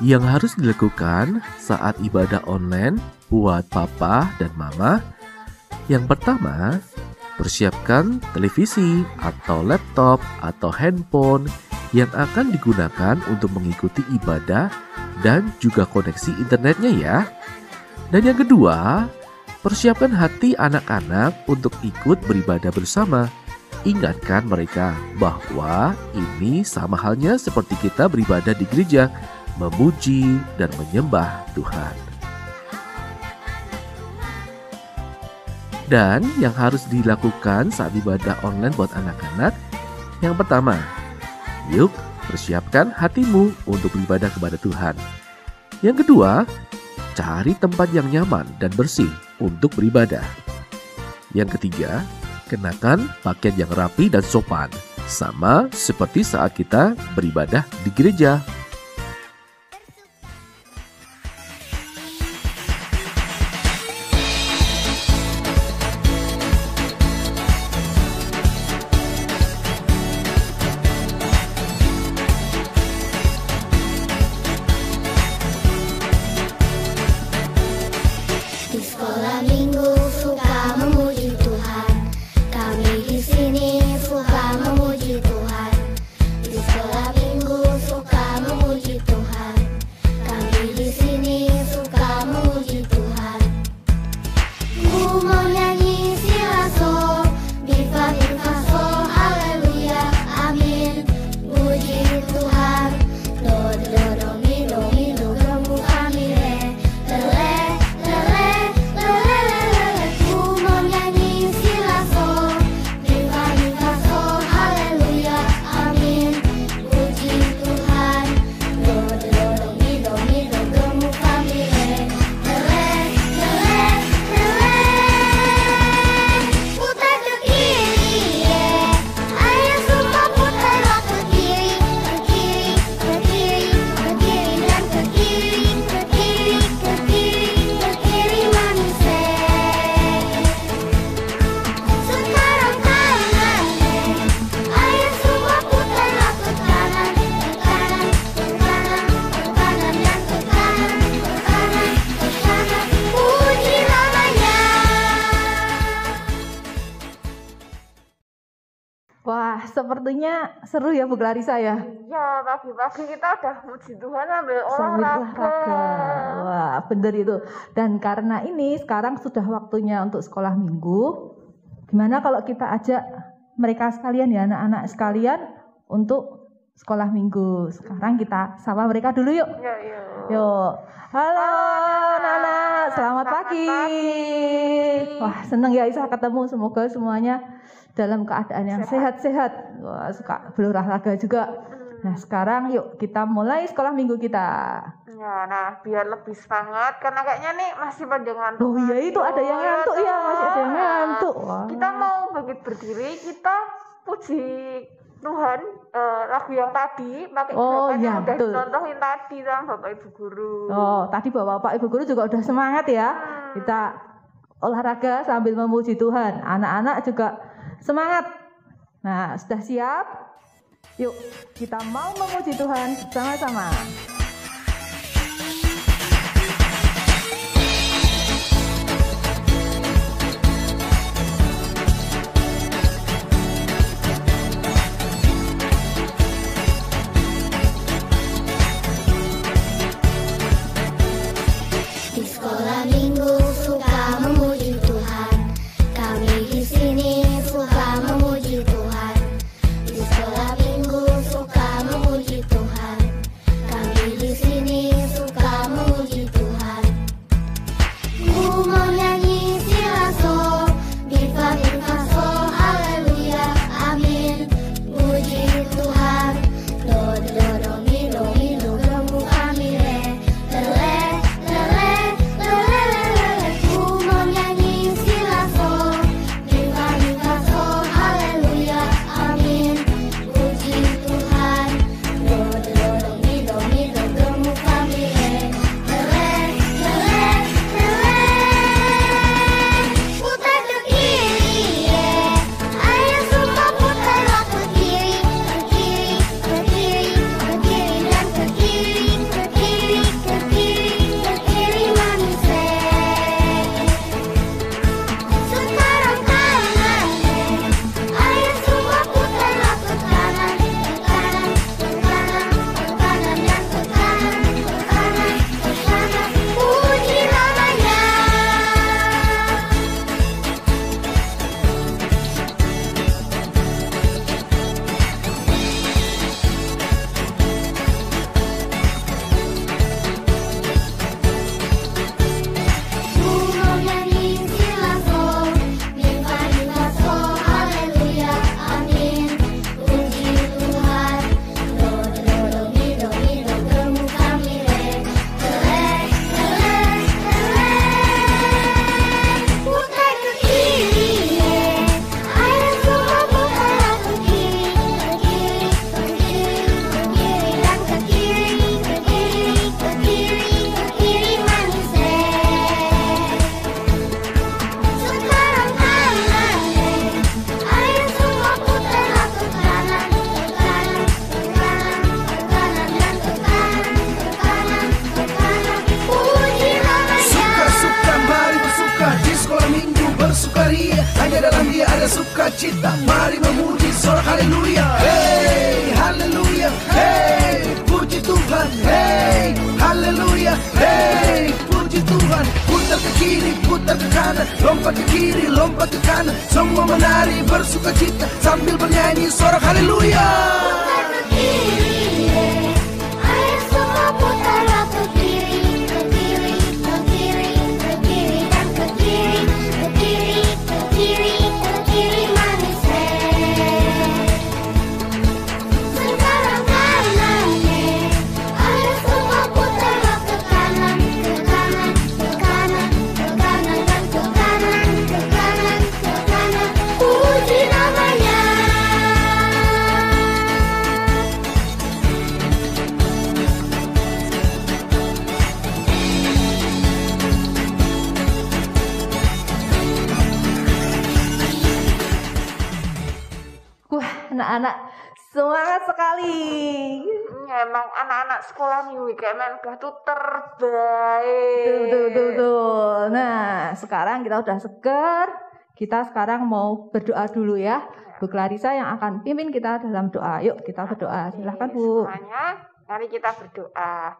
Yang harus dilakukan saat ibadah online buat papa dan mama, yang pertama, persiapkan televisi atau laptop atau handphone yang akan digunakan untuk mengikuti ibadah dan juga koneksi internetnya ya. Dan yang kedua, persiapkan hati anak-anak untuk ikut beribadah bersama. Ingatkan mereka bahwa ini sama halnya seperti kita beribadah di gereja, memuji dan menyembah Tuhan. Dan yang harus dilakukan saat ibadah online buat anak-anak, yang pertama, yuk persiapkan hatimu untuk beribadah kepada Tuhan. Yang kedua, cari tempat yang nyaman dan bersih untuk beribadah. Yang ketiga, kenakan pakaian yang rapi dan sopan, sama seperti saat kita beribadah di gereja. Wah, sepertinya seru ya Bu Clarissa ya. Ya, pagi-pagi kita udah muji Tuhan sambil Sambil olahraga. Wah, bener itu. Dan karena ini sekarang sudah waktunya untuk sekolah minggu. Gimana kalau kita ajak mereka sekalian ya, anak-anak sekalian untuk sekolah minggu. Sekarang kita sapa mereka dulu yuk. Ya, Yuk. Halo Nana, selamat pagi. Wah, seneng ya Isa ketemu. Semoga semuanya dalam keadaan yang sehat-sehat. Wah, suka berolahraga juga. Nah, sekarang yuk kita mulai sekolah minggu kita. Ya, nah biar lebih semangat karena kayaknya nih masih pada ngantuk. Oh iya, itu ada yang ngantuk ya, masih ada yang ngantuk. Wah. Kita mau bangkit berdiri, kita puji Tuhan lagu yang tadi pakai gerakan yang udah dicontohin tadi sama Bapak Ibu Guru. Oh, tadi Bapak Ibu Guru juga udah semangat ya. Kita olahraga sambil memuji Tuhan. Anak-anak juga semangat. Nah, sudah siap? Yuk, kita mau memuji Tuhan sama-sama. Di sekolah minggu suka memuji Tuhan. Kami di bersukacita. Mari memuji sorak haleluya. Hey, haleluya. Hey, puji Tuhan. Hey, haleluya. Hey, puji Tuhan. Putar ke kiri, putar ke kanan, lompat ke kiri, lompat ke kanan. Semua menari bersukacita sambil bernyanyi sorak haleluya. Putar ke kiri, ayo semua putarlah ke kiri, ke kiri, ke kiri, ke kiri dan ke kiri, ke kiri, ke kiri, ke kiri manis. Sekarang kanan, ayo semua putarlah ke kanan, ke kanan, ke kanan, ke kanan dan ke kanan, ke kanan, ke kanan. Puji namanya. Wah, anak-anak semangat sekali. Emang anak-anak sekolah minggu Kemenkes tuh terbaik. Tuh. Nah, sekarang kita udah seger. Kita sekarang mau berdoa dulu ya. Bu Clarissa yang akan pimpin kita dalam doa. Yuk kita berdoa. Silahkan Bu. Semuanya, mari kita berdoa.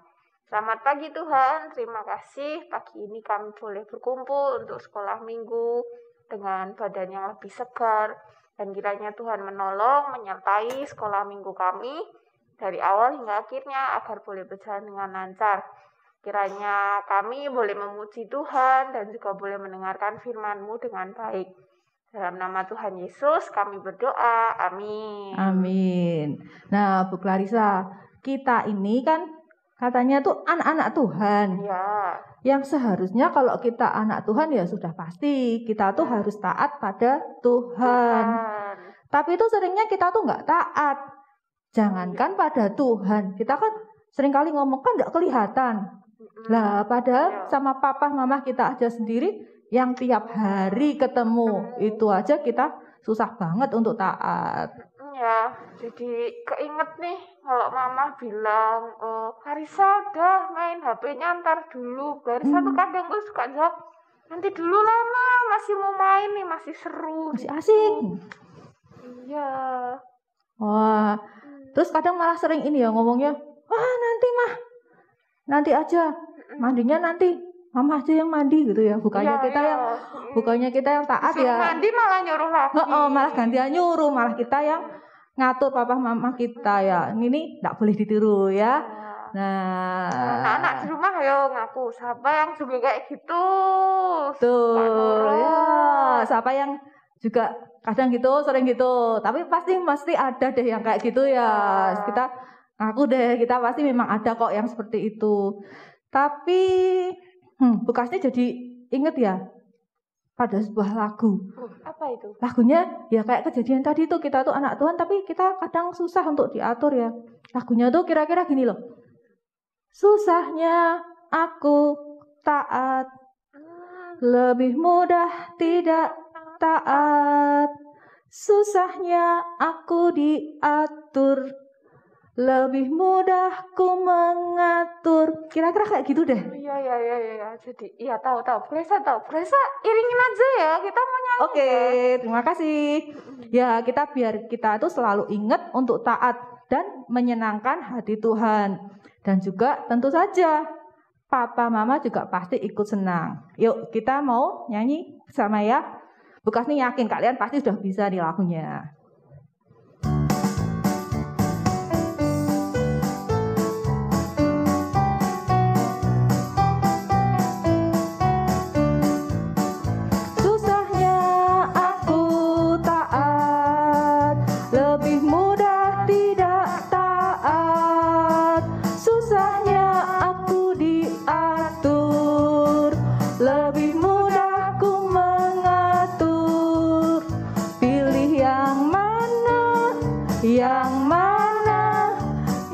Selamat pagi Tuhan, terima kasih pagi ini kami boleh berkumpul untuk sekolah minggu dengan badan yang lebih segar. Dan kiranya Tuhan menolong, menyertai sekolah minggu kami dari awal hingga akhirnya agar boleh berjalan dengan lancar. Kiranya kami boleh memuji Tuhan dan juga boleh mendengarkan firman-Mu dengan baik. Dalam nama Tuhan Yesus kami berdoa. Amin. Amin. Nah, Bu Clarissa, kita ini kan katanya tuh anak-anak Tuhan. Ya. Yang seharusnya kalau kita anak Tuhan ya sudah pasti kita tuh harus taat pada Tuhan. Tapi itu seringnya kita tuh nggak taat. Jangankan pada Tuhan, kita kan seringkali ngomong kan nggak kelihatan. Lah padahal sama papa mama kita aja sendiri yang tiap hari ketemu, itu aja kita susah banget untuk taat. Ya, jadi keinget nih kalau mama bilang, Clarissa udah main HP-nya ntar dulu. Clarissa tuh kadang gue suka jawab, nanti dulu lah Ma, masih mau main nih, masih seru. Masih asik. Iya. Wah, terus kadang malah sering ini ya ngomongnya, wah nanti Mah, nanti aja, mandinya nanti. Mama aja yang mandi gitu ya, bukannya kita yang taat ya. Mandi malah nyuruh lagi. Malah gantian nyuruh, malah kita yang ngatur papa mama kita ya. Ini enggak boleh ditiru ya. Nah, anak-anak di rumah ayo ngaku siapa yang juga kayak gitu. Tuh, ya. Siapa yang juga kadang gitu, sering gitu. Tapi pasti ada deh yang kayak gitu ya. Kita ngaku deh, kita pasti memang ada kok yang seperti itu. Tapi bekasnya jadi inget ya pada sebuah lagu. Apa itu? Lagunya ya kayak kejadian tadi tuh, kita tuh anak Tuhan tapi kita kadang susah untuk diatur ya. Lagunya tuh kira-kira gini loh. Susahnya aku taat, lebih mudah tidak taat. Susahnya aku diatur, lebih mudah ku mengatur. Kira-kira kayak gitu deh. Iya. Jadi iya tahu. Clarissa iringin aja ya, kita mau nyanyi. Oke, terima kasih. Ya, biar kita tuh selalu ingat untuk taat dan menyenangkan hati Tuhan. Dan juga tentu saja papa mama juga pasti ikut senang. Yuk, kita mau nyanyi bersama ya. Bukas nih yakin kalian pasti sudah bisa di lagunya.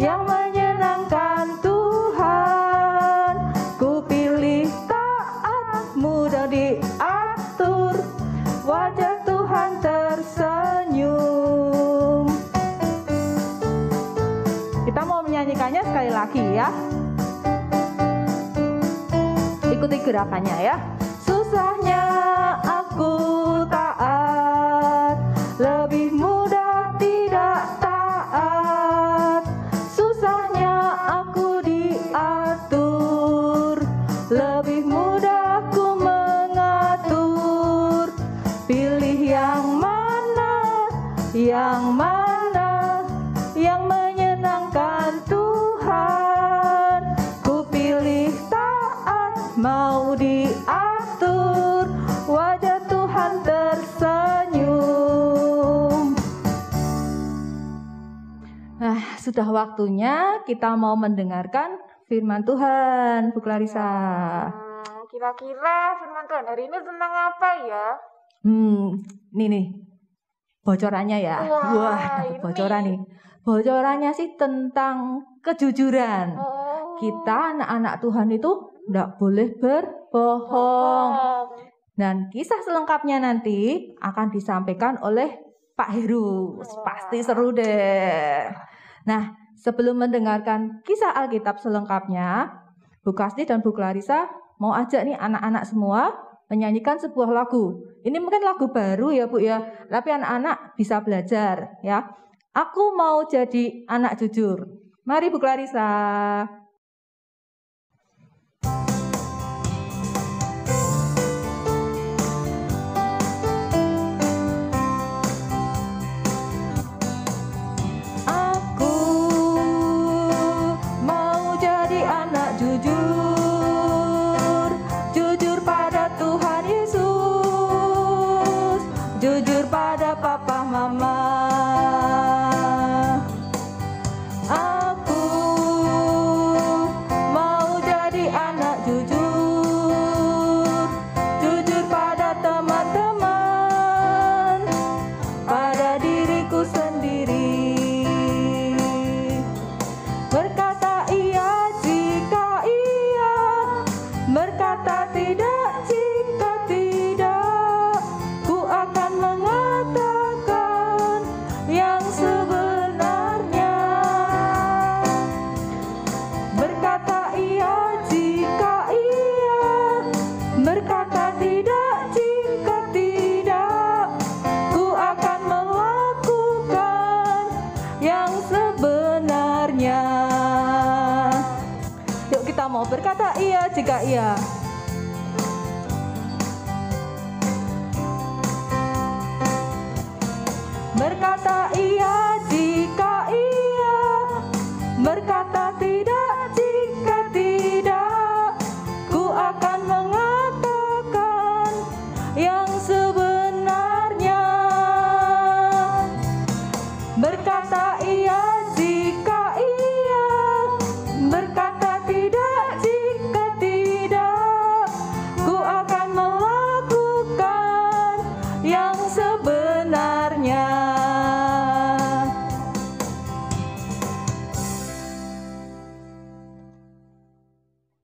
Yang menyenangkan Tuhan, ku pilih taat, mudah diatur, wajah Tuhan tersenyum. Kita mau menyanyikannya sekali lagi ya. Ikuti gerakannya ya. Susahnya aku taat, lebih mudah tidak taat. Susahnya aku diatur, lebih mudah ku mengatur. Pilih yang mana, yang mana, yang menyenangkan Tuhan. Ku pilih taat, mau diatur, wajah Tuhan tersenyum. Nah, sudah waktunya kita mau mendengarkan firman Tuhan, Bu Clarissa. Kira-kira firman Tuhan hari ini tentang apa ya? Nih bocorannya ya. Wah, ini. bocoran nih. Bocorannya sih tentang kejujuran. Kita anak-anak Tuhan itu tidak boleh berbohong. Dan kisah selengkapnya nanti akan disampaikan oleh Pak Heru. Pasti seru deh. Nah, sebelum mendengarkan kisah Alkitab selengkapnya, Bu Kasti dan Bu Clarissa mau ajak nih anak-anak semua menyanyikan sebuah lagu. Ini mungkin lagu baru ya Bu ya, tapi anak-anak bisa belajar ya. Aku mau jadi anak jujur. Mari Bu Clarissa. Aku mau jadi anak jujur, jujur pada Tuhan Yesus, jujur pada papa mama. Aku mau jadi anak jujur, jujur pada teman-teman, pada diriku sendiri. Berkata iya jika iya, berkata tidak jika tidak. Ku akan mengatakan yang sebenarnya. Berkata iya jika iya, berkata tidak jika tidak. Ku akan melakukan yang sebenarnya. Yuk kita mau berkata iya jika iya. Berkata iya jika iya, berkata tidak jika tidak. Ku akan mengatakan yang sebenarnya. Berkata iya jika iya, berkata tidak jika tidak. Ku akan melakukan yang sebenarnya.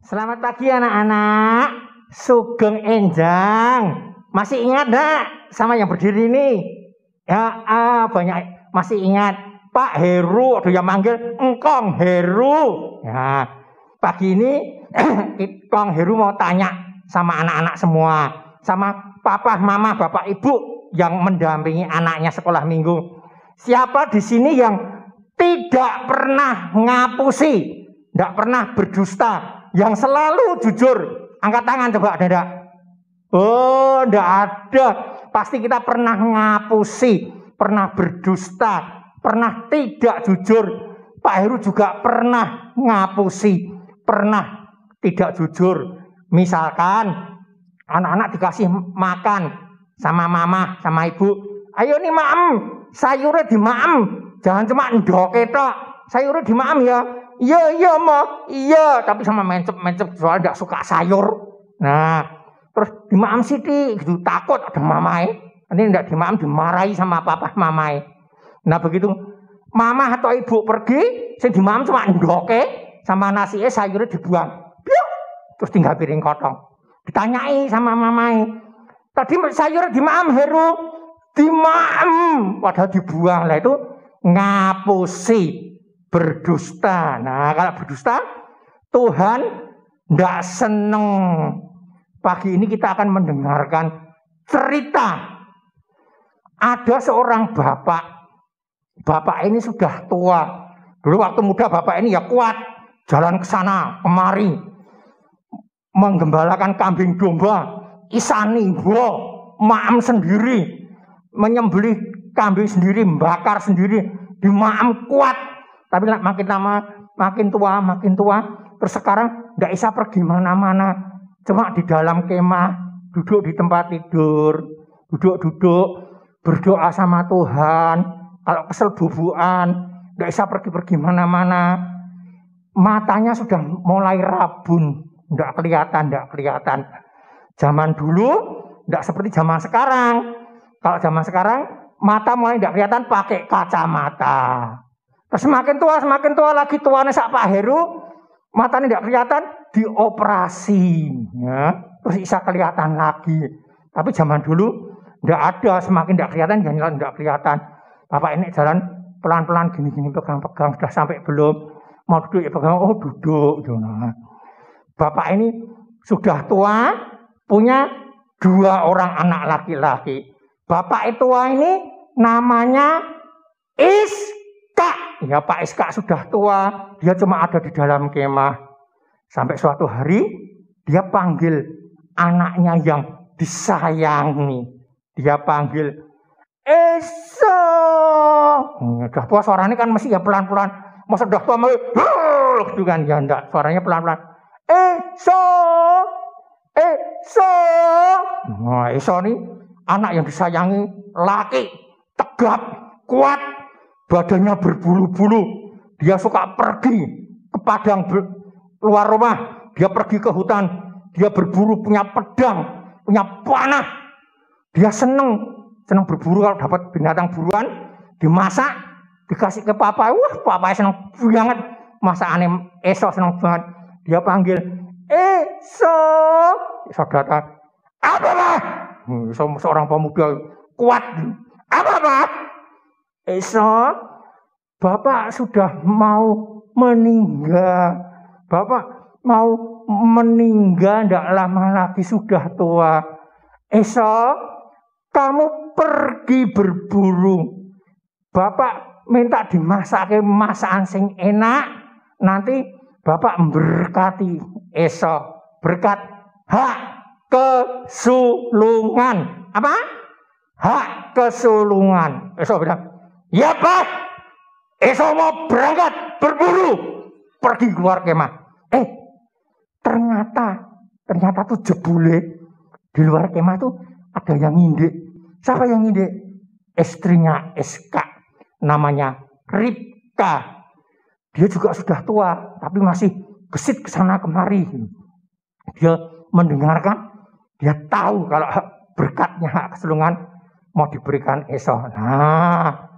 Selamat pagi anak-anak, Sugeng Enjang. Masih ingat enggak sama yang berdiri ini? Ya, banyak masih ingat. Pak Heru, ada yang manggil Engkong Heru. Ya, pagi ini Kong Heru mau tanya sama anak-anak semua, sama papa, mama, bapak, ibu yang mendampingi anaknya sekolah minggu. Siapa di sini yang tidak pernah ngapusi, tidak pernah berdusta, yang selalu jujur? Angkat tangan coba, ada enggak? Oh, enggak ada. Pasti kita pernah ngapusi, pernah berdusta, pernah tidak jujur. Pak Heru juga pernah ngapusi, pernah tidak jujur. Misalkan anak-anak dikasih makan sama mama, sama ibu. Ayo nih maem, sayurnya di maem. Jangan cuma ndok tok. Sayurnya di maem ya. Iya mak, iya, tapi sama mencep soalnya tidak suka sayur. Nah, terus dimaam siti, gitu takut ada mamai. Nanti tidak dimaam dimarahi sama papa mamai. Nah begitu mama atau ibu pergi, sing dimaam cuma ndoke sama nasinya sayurnya dibuang. Biuk, terus tinggal piring kotong. Ditanyai sama mamai, tadi sayurnya dimaam Heru, dimaam, padahal dibuang. Lah itu ngapusi. Berdusta. Nah, kalau berdusta, Tuhan tidak seneng. Pagi ini kita akan mendengarkan cerita Ada seorang bapak. Bapak ini sudah tua. Dulu waktu muda bapak ini ya kuat. Jalan ke sana, kemari. Menggembalakan kambing domba. Isani, maam sendiri. Menyembelih kambing sendiri, membakar sendiri. Di maam kuat. Tapi makin lama, makin tua. Terus sekarang tidak bisa pergi mana-mana. Cuma di dalam kemah. Duduk di tempat tidur. Duduk. Berdoa sama Tuhan. Kalau kesel bubuan, tidak bisa pergi-pergi mana-mana. Matanya sudah mulai rabun, tidak kelihatan. Zaman dulu tidak seperti zaman sekarang. Kalau zaman sekarang mata mulai tidak kelihatan pakai kacamata. Terus semakin tua lagi tuanya sak Pak Heru, matanya tidak kelihatan dioperasi, ya. Terus bisa kelihatan lagi. Tapi zaman dulu tidak ada, semakin tidak kelihatan, tidak kelihatan. Bapak ini jalan pelan-pelan gini-gini pegang-pegang, sudah sampai belum? Mau duduk ya pegang, oh duduk. Nah. Bapak ini sudah tua, punya 2 orang anak laki-laki. Bapak tua ini namanya Iska. Ya Pak Iska sudah tua, dia cuma ada di dalam kemah. Sampai suatu hari, dia panggil anaknya yang disayangi. Dia panggil, Eso. Udah tua suaranya kan mesti ya pelan-pelan. Masa udah tua mau gitu kan ya enggak, suaranya pelan-pelan. Eso. Nah, Eso nih anak yang disayangi, laki, tegap, kuat, badannya berbulu-bulu. Dia suka pergi ke padang luar rumah, dia pergi ke hutan, dia berburu, punya pedang, punya panah. Dia seneng berburu. Kalau dapat binatang buruan, dimasak, dikasih ke papa. Wah, papa seneng banget. Masakannya Eso seneng banget. Dia panggil, Eso. Eso datang. Apa, Pak? Seorang pemuda kuat. Apa, Pak? Eso, Bapak sudah mau meninggal. Bapak mau meninggal, tidak lama lagi sudah tua. Eso, kamu pergi berburu. Bapak minta dimasake masakan sing enak. Nanti Bapak memberkati Eso. Berkat hak kesulungan. Apa? Hak kesulungan. Eso bilang, ya Pak. Eso mau berangkat berburu. Pergi keluar kemah. Ternyata tuh jebule. Di luar kemah tuh ada yang ngindek. Siapa yang ngindek? Istrinya Iska. Namanya Ribka. Dia juga sudah tua, tapi masih gesit ke sana kemari. Dia mendengarkan, dia tahu kalau berkatnya hak kesulungan mau diberikan Eso. Nah,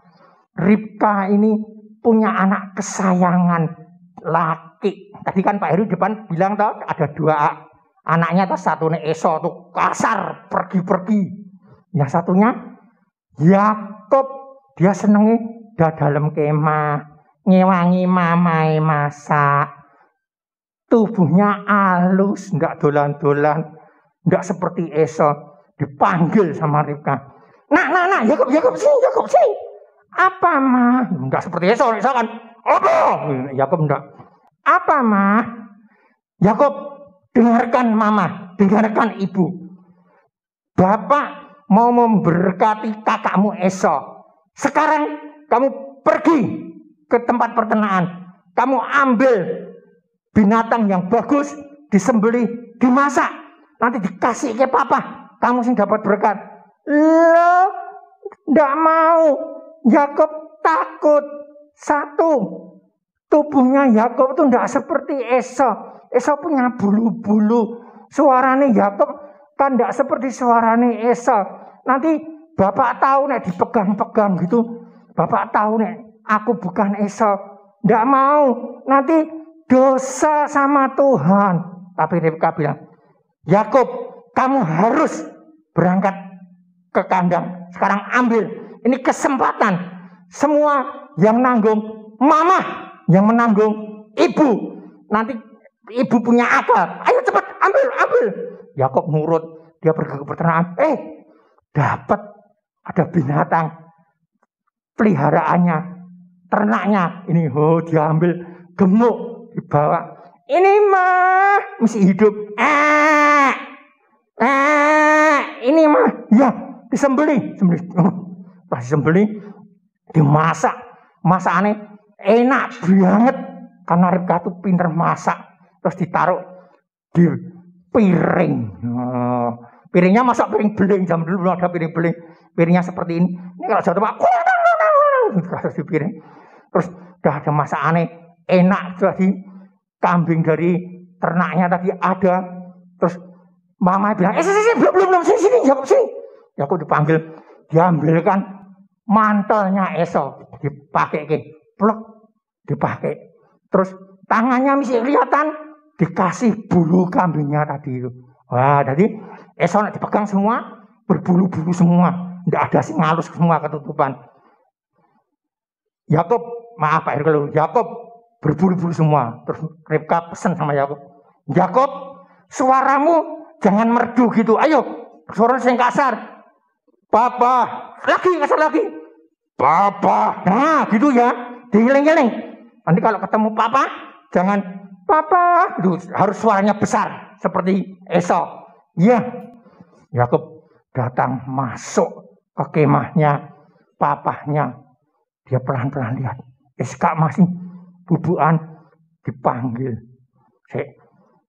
Ribka ini punya anak kesayangan laki. Tadi kan Pak Heru depan bilang toh ada 2 anaknya, tuh satunya Eso tuh kasar, pergi-pergi. Yang satunya Yakob, dia senengnya dalam kemah, ngewangi mamae masak. Tubuhnya halus, enggak dolan-dolan, enggak seperti Eso. Dipanggil sama Ribka. Nah, Yakob sini. Apa, Mah? Enggak seperti Eso kan. Apa? Yakob enggak. Apa, Mah? Yakob, dengarkan Mama, dengarkan Ibu. Bapak mau memberkati kakakmu Eso. Sekarang kamu pergi ke tempat peternakan. Kamu ambil binatang yang bagus, disembelih, dimasak. Nanti dikasih ke papa. Kamu sih dapat berkat. Loh, enggak mau. Yakob takut. 1, tubuhnya Yakob itu enggak seperti Eso. Eso punya bulu-bulu. Suaranya Yakob kan enggak seperti suaranya Eso. Nanti bapak tahu nek dipegang-pegang gitu. Bapak tahu nek aku bukan Eso. Enggak mau. Nanti dosa sama Tuhan. Tapi Ribka bilang, Yakob, kamu harus berangkat ke kandang. Sekarang ambil. Ini kesempatan. Semua yang nanggung mama, yang menanggung ibu. Nanti ibu punya akal. Ayo cepat, ambil. Yakob nurut. Dia pergi ke peternakan. Dapat ada binatang peliharaannya, ternaknya. Ini diambil gemuk, dibawa. Ini mah mesti hidup. Ini mah ya disembelih. Pas disembelih dimasak. Masakannya enak banget karena Ribka tuh pinter masak. Terus ditaruh di piring. Piringnya masak piring beling, zaman dulu belum ada piring beling. Piringnya seperti ini. Ini kalau jatuh Pak, terus di piring. Terus udah ada masakannya enak, jadi kambing dari ternaknya tadi ada. Terus mama bilang, belum sini, Yakub sini. Yakub dipanggil, diambilkan mantelnya Esau, dipakai plek, dipakai. Terus tangannya masih kelihatan, dikasih bulu kambingnya tadi itu. Wah, jadi Esau dipegang semua, berbulu-bulu semua, tidak ada sing halus semua ketutupan. Yakub, maaf Pak Herkelu, Yakub berbulu-bulu semua. Terus Ribka pesan sama Yakub, Yakub, suaramu jangan merdu gitu. Ayo, suara yang kasar. Papa, lagi kasar lagi. Papa, nah gitu ya, digiling-giling. Nanti kalau ketemu papa, jangan papa, itu harus suaranya besar seperti Esau. Iya, Yakub datang masuk ke kemahnya papahnya. Dia pelan-pelan lihat, Iska masih bubuan, dipanggil.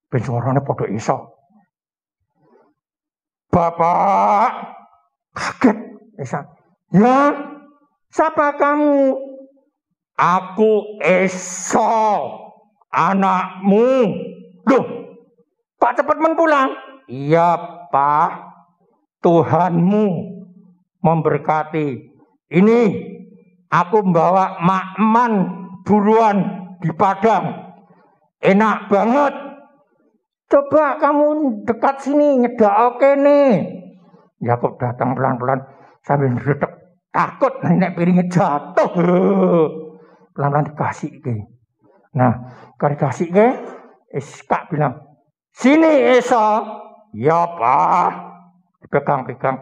Ben suaranya pada Esau. Bapak, kaget Esau. Ya, siapa kamu? Aku Esau, anakmu. Loh, Pak cepat pulang. Iya Pak, Tuhanmu memberkati. Ini aku membawa makman buruan di Padang. Enak banget. Coba kamu dekat sini, nyedak oke nih. Yakub datang pelan-pelan sambil ngeredek. Takut nenek piringnya jatuh. Pelan-pelan dikasih ke. Nah, kalau dikasih ke, Iska bilang, sini Esau. Ya Pak. Dipegang-pegang.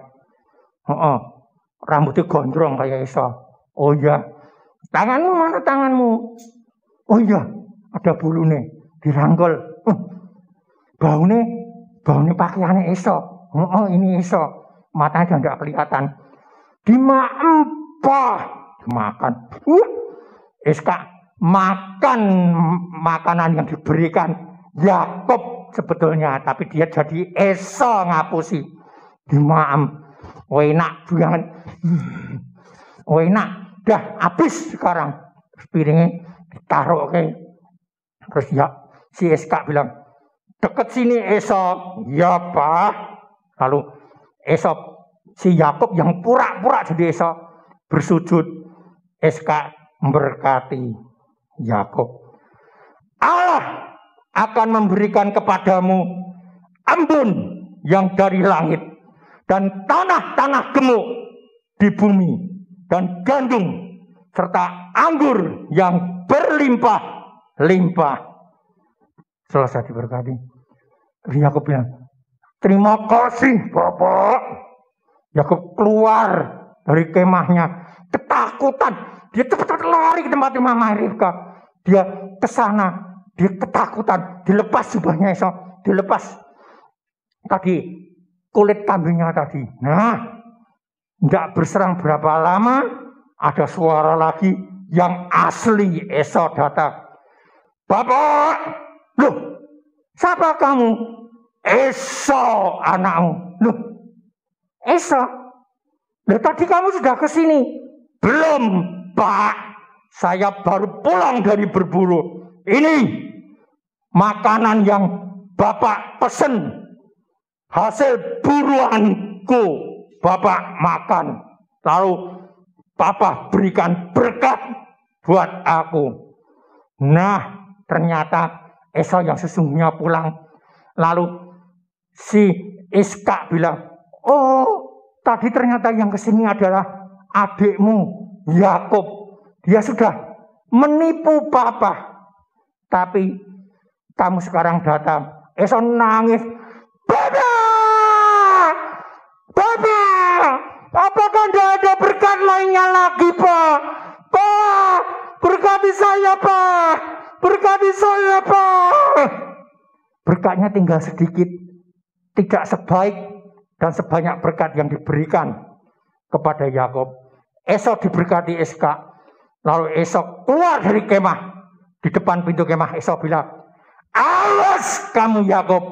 Rambutnya gondrong kayak Esau. Oh iya. Tanganmu mana tanganmu? Oh iya. Ada bulu nih. Dirangkul. Baunya pakaiannya Esau. Ini Esau. Matanya tidak kelihatan. Dimakan. Iska makan makanan yang diberikan Yakub sebetulnya, tapi dia jadi Esau ngapusi. Dimaam. Enak banget. Enak. Dah habis sekarang. Piringnya ditaruh Terus ya si Iska bilang, deket sini Esau. Ya Pak. Lalu Esau, si Yakub yang pura-pura jadi Esau bersujud. Iska memberkati Yakub. Allah akan memberikan kepadamu embun yang dari langit dan tanah-tanah gemuk di bumi dan gandum serta anggur yang berlimpah-limpah. Selesai diberkati. Yakub bilang, terima kasih Bapak. Yakub keluar dari kemahnya ketakutan. Dia cepat-cepat lari ke tempat Mama Ribka. Dia ke sana, dia ketakutan, dilepas jubahnya Esau, dilepas tadi kulit kambingnya tadi. Nah, tidak berserang berapa lama, ada suara lagi yang asli Esau datang. Bapak, loh, siapa kamu? Esau anakmu. Loh, Esau, loh tadi kamu sudah ke sini? Belum, Pak. Saya baru pulang dari berburu. Ini makanan yang Bapak pesen. Hasil buruanku Bapak makan. Lalu Bapak berikan berkat buat aku. Nah, ternyata Esau yang sesungguhnya pulang. Lalu si Iska bilang, oh tadi ternyata yang kesini adalah adikmu Yakub. Dia sudah menipu Papa. Tapi kamu sekarang datang. Esau nangis. Baba! Apakah tidak saya, Pak. Berkati saya, Pak. Berkatnya tinggal sedikit. Tidak sebaik dan sebanyak berkat yang diberikan kepada Yakub. Esau diberkati Iskak. Lalu Esau keluar dari kemah. Di depan pintu kemah Esau bilang, awas kamu Yakub.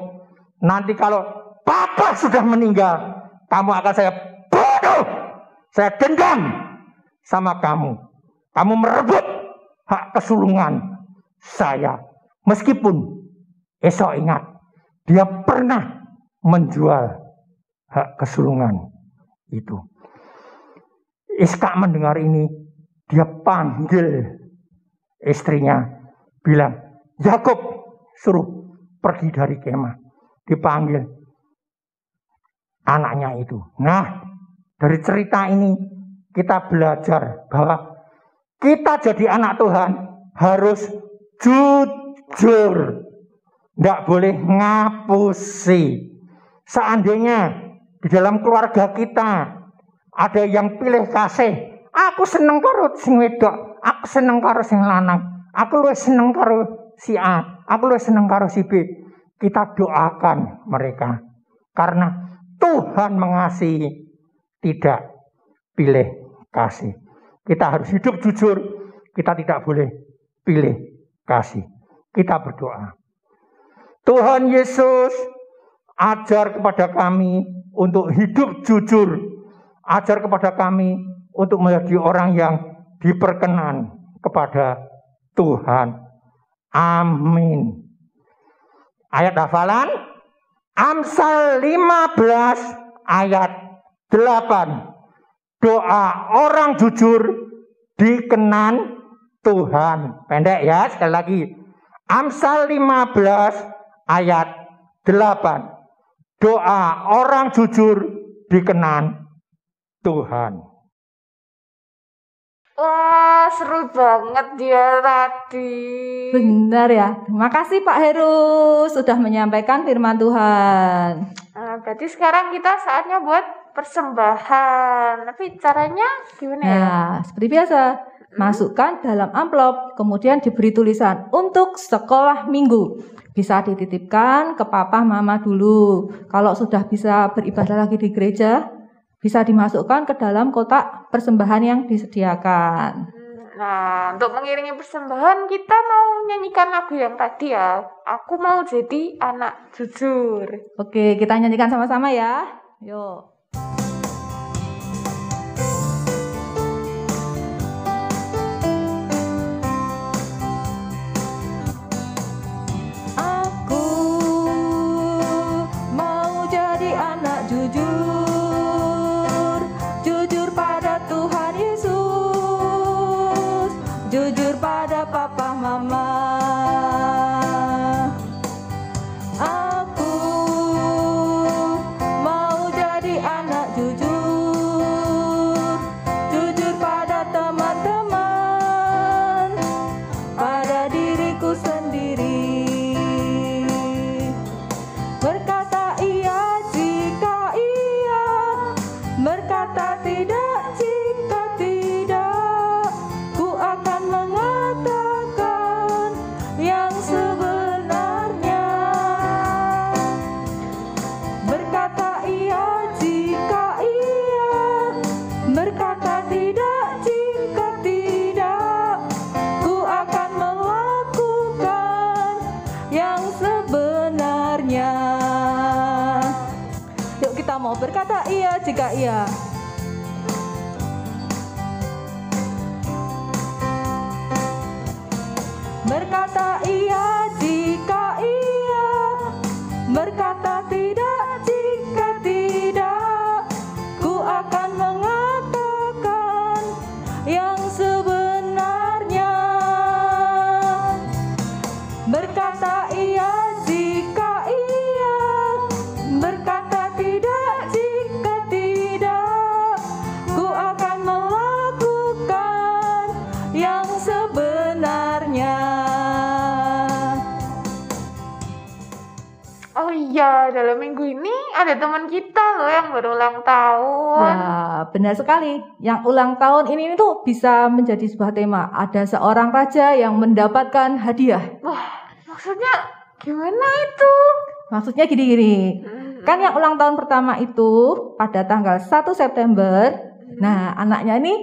Nanti kalau Papa sudah meninggal, kamu akan saya bunuh. Saya dendam sama kamu. Kamu merebut hak kesulungan saya. Meskipun Esau ingat, dia pernah menjual hak kesulungan itu. Iskak mendengar ini, dia panggil istrinya, bilang, Yakub suruh pergi dari kemah. Dipanggil anaknya itu. Nah, dari cerita ini kita belajar bahwa kita jadi anak Tuhan harus jujur. Tidak boleh ngapusi. Seandainya di dalam keluarga kita ada yang pilih kasih, aku seneng karo sing wedok, aku seneng karo sing lanang, aku luwih seneng karo si A, aku luwih seneng karo si B. Kita doakan mereka. Karena Tuhan mengasihi, tidak pilih kasih. Kita harus hidup jujur, kita tidak boleh pilih kasih. Kita berdoa. Tuhan Yesus, ajar kepada kami untuk hidup jujur. Ajar kepada kami untuk menjadi orang yang diperkenan kepada Tuhan. Amin. Ayat hafalan, Amsal 15 ayat 8. Doa orang jujur dikenan Tuhan. Pendek ya, sekali lagi. Amsal 15 ayat 8. Doa orang jujur dikenan Tuhan. Wah, seru banget dia tadi. Benar ya. Terima kasih Pak Heru sudah menyampaikan firman Tuhan. Nah, berarti sekarang kita saatnya buat persembahan. Tapi caranya gimana ya? Ya, seperti biasa. Masukkan dalam amplop, kemudian diberi tulisan untuk sekolah minggu. Bisa dititipkan ke papa mama dulu. Kalau sudah bisa beribadah lagi di gereja, bisa dimasukkan ke dalam kotak persembahan yang disediakan. Nah, untuk mengiringi persembahan kita mau nyanyikan lagu yang tadi ya. Aku mau jadi anak jujur. Oke, kita nyanyikan sama-sama ya. Yuk. Berkata iya jika iya. Berkata iya jika iya. Berkata tidak jika tidak. Ku akan mengatakan yang sebenarnya. Berkata iya jika iya. Berkata tidak. Oh iya, dalam minggu ini ada teman kita loh yang berulang tahun. Ya, benar sekali. Yang ulang tahun ini tuh bisa menjadi sebuah tema. Ada seorang raja yang mendapatkan hadiah. Wah, maksudnya gimana itu? Maksudnya gini-gini. Kan yang ulang tahun pertama itu pada tanggal 1 September. Nah, anaknya ini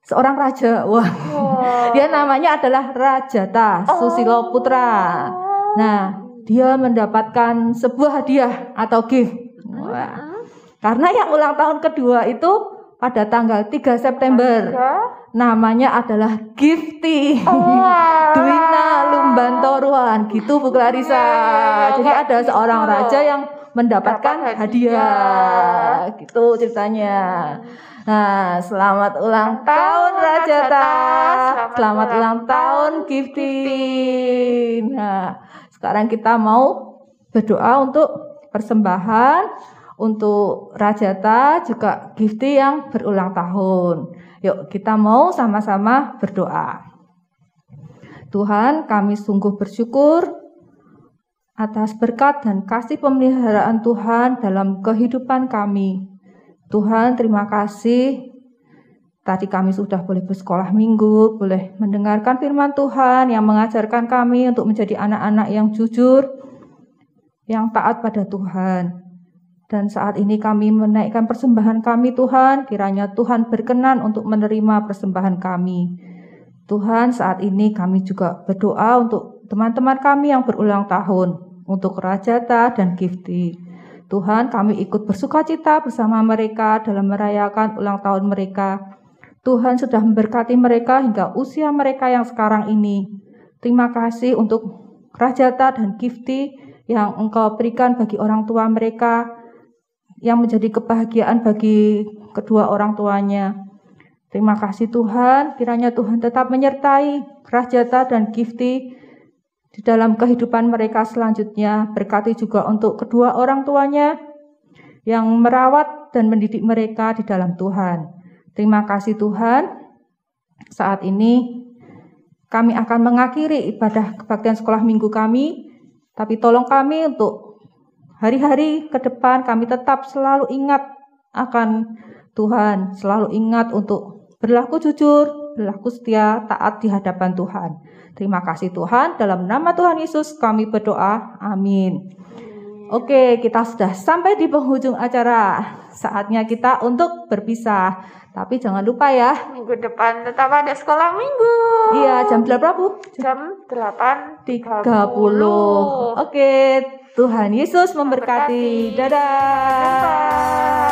seorang raja. Wah. Wow. Dia namanya adalah Rajata Susilo Putra. Nah, dia mendapatkan sebuah hadiah atau gift. Wah. Karena yang ulang tahun kedua itu pada tanggal 3 September. Namanya adalah Gifty. Dwina Lumbantoruan. Gitu Bu Clarissa. Jadi ada seorang raja yang mendapatkan hadiah. Gitu ceritanya. Nah, selamat ulang tahun Rajata. Selamat ulang tahun Gifty. Nah, sekarang kita mau berdoa untuk persembahan untuk Rajata juga Gifty yang berulang tahun. Yuk kita mau sama-sama berdoa. Tuhan, kami sungguh bersyukur atas berkat dan kasih pemeliharaan Tuhan dalam kehidupan kami. Tuhan, terima kasih. Tadi kami sudah boleh bersekolah minggu, boleh mendengarkan firman Tuhan yang mengajarkan kami untuk menjadi anak-anak yang jujur, yang taat pada Tuhan. Dan saat ini kami menaikkan persembahan kami Tuhan, kiranya Tuhan berkenan untuk menerima persembahan kami. Tuhan, saat ini kami juga berdoa untuk teman-teman kami yang berulang tahun, untuk Rajata dan Gifty. Tuhan, kami ikut bersukacita bersama mereka dalam merayakan ulang tahun mereka. Tuhan sudah memberkati mereka hingga usia mereka yang sekarang ini. Terima kasih untuk Rajata dan Gifty yang Engkau berikan bagi orang tua mereka, yang menjadi kebahagiaan bagi kedua orang tuanya. Terima kasih Tuhan, kiranya Tuhan tetap menyertai Rajata dan Gifty di dalam kehidupan mereka selanjutnya. Berkati juga untuk kedua orang tuanya yang merawat dan mendidik mereka di dalam Tuhan. Terima kasih Tuhan. Saat ini kami akan mengakhiri ibadah kebaktian sekolah minggu kami, tapi tolong kami untuk hari-hari ke depan kami tetap selalu ingat akan Tuhan, selalu ingat untuk berlaku jujur, berlaku setia, taat di hadapan Tuhan. Terima kasih Tuhan, dalam nama Tuhan Yesus kami berdoa, amin. Oke, kita sudah sampai di penghujung acara. Saatnya kita untuk berpisah. Tapi jangan lupa ya, Minggu depan tetap ada sekolah minggu. iya jam 8 Bu? Jam 8.30. 30. Oke, Tuhan Yesus memberkati. Dadah. Bye.